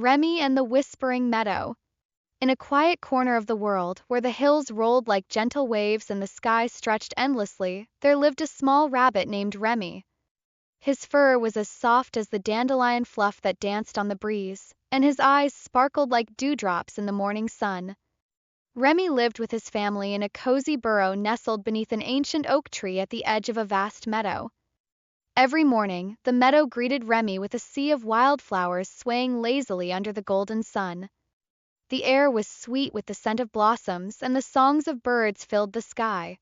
Remy and the Whispering Meadow. In a quiet corner of the world, where the hills rolled like gentle waves and the sky stretched endlessly, there lived a small rabbit named Remy. His fur was as soft as the dandelion fluff that danced on the breeze, and his eyes sparkled like dewdrops in the morning sun. Remy lived with his family in a cozy burrow nestled beneath an ancient oak tree at the edge of a vast meadow. Every morning, the meadow greeted Remy with a sea of wildflowers swaying lazily under the golden sun. The air was sweet with the scent of blossoms, and the songs of birds filled the sky.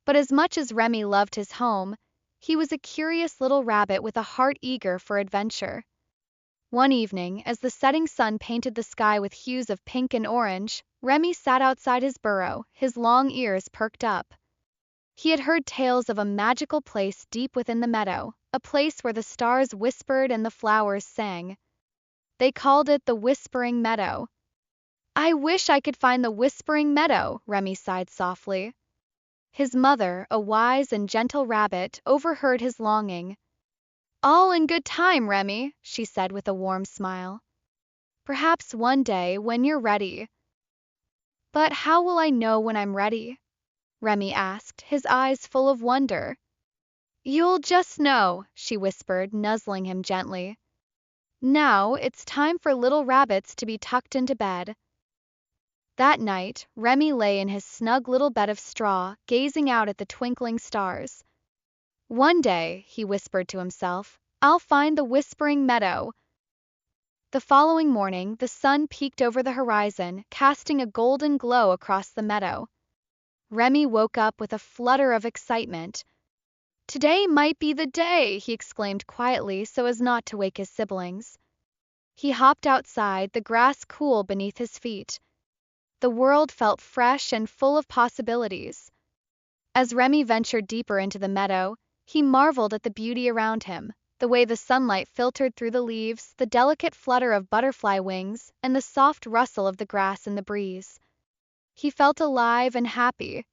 But as much as Remy loved his home, he was a curious little rabbit with a heart eager for adventure. One evening, as the setting sun painted the sky with hues of pink and orange, Remy sat outside his burrow, his long ears perked up. He had heard tales of a magical place deep within the meadow, a place where the stars whispered and the flowers sang. They called it the Whispering Meadow. "I wish I could find the Whispering Meadow," Remy sighed softly. His mother, a wise and gentle rabbit, overheard his longing. "All in good time, Remy," she said with a warm smile. "Perhaps one day, when you're ready." "But how will I know when I'm ready?" Remy asked, his eyes full of wonder. "You'll just know," she whispered, nuzzling him gently. "Now it's time for little rabbits to be tucked into bed." That night, Remy lay in his snug little bed of straw, gazing out at the twinkling stars. "One day," he whispered to himself, "I'll find the Whispering Meadow." The following morning, the sun peeked over the horizon, casting a golden glow across the meadow. Remy woke up with a flutter of excitement. "Today might be the day," he exclaimed quietly so as not to wake his siblings. He hopped outside, the grass cool beneath his feet. The world felt fresh and full of possibilities. As Remy ventured deeper into the meadow, he marveled at the beauty around him, the way the sunlight filtered through the leaves, the delicate flutter of butterfly wings, and the soft rustle of the grass in the breeze. He felt alive and happy.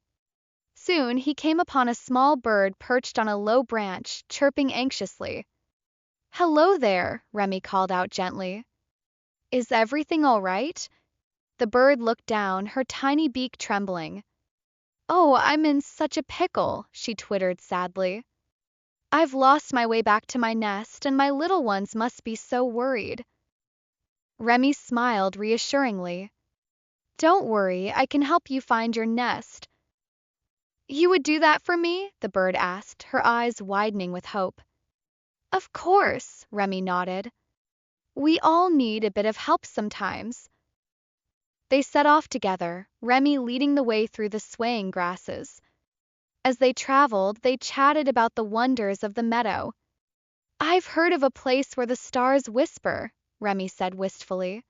Soon he came upon a small bird perched on a low branch, chirping anxiously. "Hello there," Remy called out gently. "Is everything all right?" The bird looked down, her tiny beak trembling. "Oh, I'm in such a pickle," she twittered sadly. "I've lost my way back to my nest, and my little ones must be so worried." Remy smiled reassuringly. "Don't worry, I can help you find your nest." "You would do that for me?" the bird asked, her eyes widening with hope. "Of course," Remy nodded. "We all need a bit of help sometimes." They set off together, Remy leading the way through the swaying grasses. As they traveled, they chatted about the wonders of the meadow. "I've heard of a place where the stars whisper," Remy said wistfully.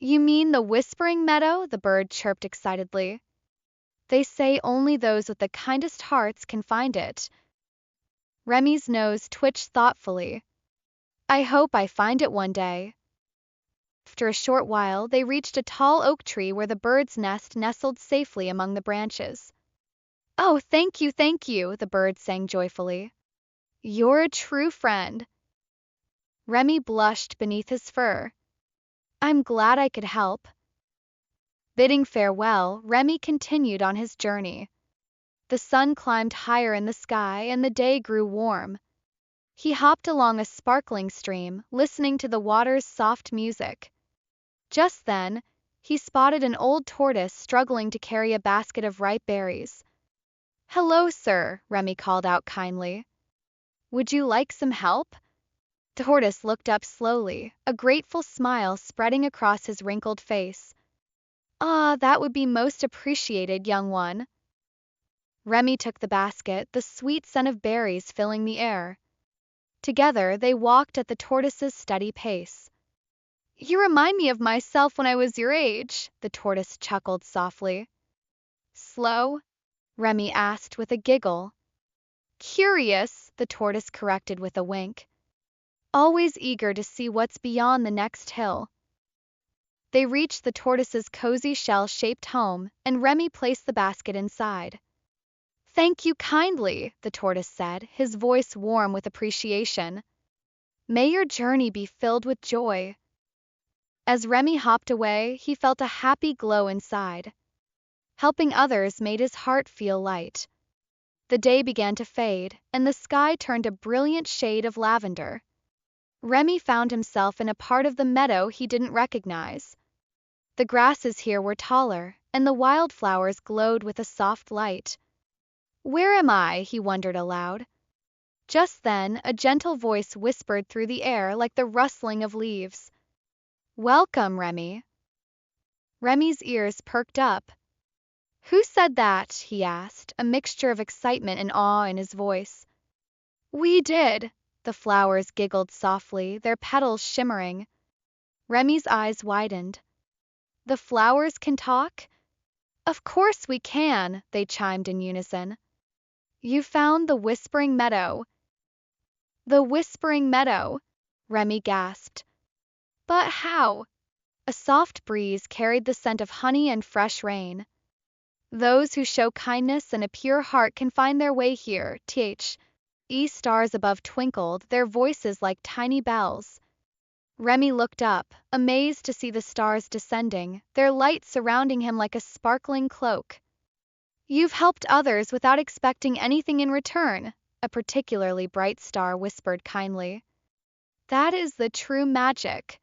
"You mean the Whispering Meadow?" the bird chirped excitedly. "They say only those with the kindest hearts can find it." Remy's nose twitched thoughtfully. "I hope I find it one day." After a short while, they reached a tall oak tree where the bird's nest nestled safely among the branches. "Oh, thank you, the bird sang joyfully. "You're a true friend." Remy blushed beneath his fur. "I'm glad I could help." Bidding farewell, Remy continued on his journey. The sun climbed higher in the sky and the day grew warm. He hopped along a sparkling stream, listening to the water's soft music. Just then, he spotted an old tortoise struggling to carry a basket of ripe berries. "Hello, sir," Remy called out kindly. "Would you like some help?" The tortoise looked up slowly, a grateful smile spreading across his wrinkled face. "Ah, that would be most appreciated, young one." Remy took the basket, the sweet scent of berries filling the air. Together, they walked at the tortoise's steady pace. "You remind me of myself when I was your age," the tortoise chuckled softly. "Slow?" Remy asked with a giggle. "Curious," the tortoise corrected with a wink. "Always eager to see what's beyond the next hill." They reached the tortoise's cozy shell-shaped home, and Remy placed the basket inside. "Thank you kindly," the tortoise said, his voice warm with appreciation. "May your journey be filled with joy." As Remy hopped away, he felt a happy glow inside. Helping others made his heart feel light. The day began to fade, and the sky turned a brilliant shade of lavender. Remy found himself in a part of the meadow he didn't recognize. The grasses here were taller, and the wildflowers glowed with a soft light. "Where am I?" he wondered aloud. Just then, a gentle voice whispered through the air like the rustling of leaves. "Welcome, Remy." Remy's ears perked up. "Who said that?" he asked, a mixture of excitement and awe in his voice. "We did," the flowers giggled softly, their petals shimmering. Remy's eyes widened. "The flowers can talk?" "Of course we can," they chimed in unison. "You found the Whispering Meadow." "The Whispering Meadow," Remy gasped. "But how?" A soft breeze carried the scent of honey and fresh rain. "Those who show kindness and a pure heart can find their way here." Stars above twinkled, their voices like tiny bells. Remy looked up, amazed to see the stars descending, their light surrounding him like a sparkling cloak. "You've helped others without expecting anything in return," a particularly bright star whispered kindly. "That is the true magic."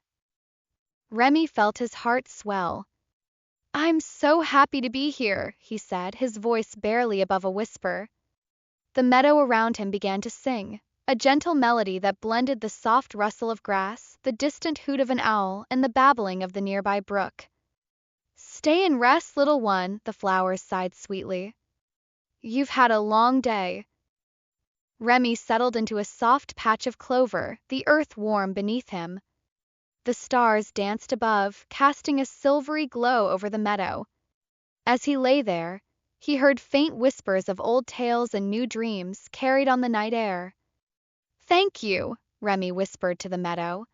Remy felt his heart swell. "I'm so happy to be here," he said, his voice barely above a whisper. The meadow around him began to sing, a gentle melody that blended the soft rustle of grass, the distant hoot of an owl, and the babbling of the nearby brook. "Stay and rest, little one," the flowers sighed sweetly. "You've had a long day." Remy settled into a soft patch of clover, the earth warm beneath him. The stars danced above, casting a silvery glow over the meadow. As he lay there, he heard faint whispers of old tales and new dreams carried on the night air. "Thank you," Remy whispered to the meadow.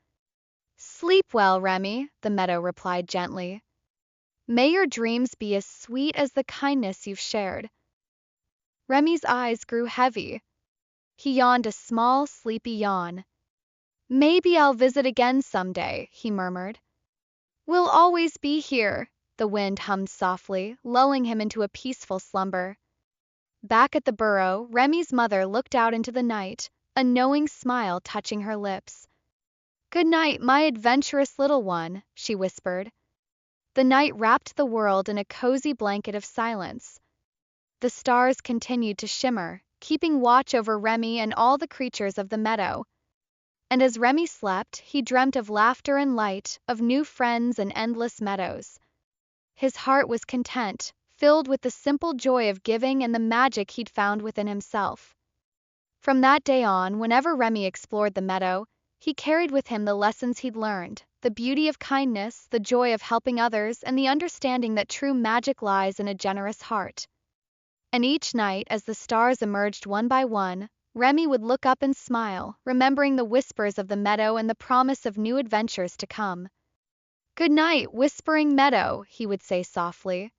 "Sleep well, Remy," the meadow replied gently. "May your dreams be as sweet as the kindness you've shared." Remy's eyes grew heavy. He yawned a small, sleepy yawn. "Maybe I'll visit again someday," he murmured. "We'll always be here," the wind hummed softly, lulling him into a peaceful slumber. Back at the burrow, Remy's mother looked out into the night, a knowing smile touching her lips. "Good night, my adventurous little one," she whispered. The night wrapped the world in a cozy blanket of silence. The stars continued to shimmer, keeping watch over Remy and all the creatures of the meadow. And as Remy slept, he dreamt of laughter and light, of new friends and endless meadows. His heart was content, filled with the simple joy of giving and the magic he'd found within himself. From that day on, whenever Remy explored the meadow, he carried with him the lessons he'd learned, the beauty of kindness, the joy of helping others, and the understanding that true magic lies in a generous heart. And each night, as the stars emerged one by one, Remy would look up and smile, remembering the whispers of the meadow and the promise of new adventures to come. "Good night, Whispering Meadow," he would say softly.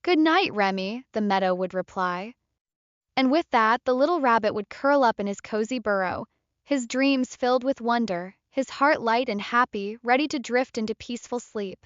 "Good night, Remy," the meadow would reply. And with that, the little rabbit would curl up in his cozy burrow, his dreams filled with wonder, his heart light and happy, ready to drift into peaceful sleep.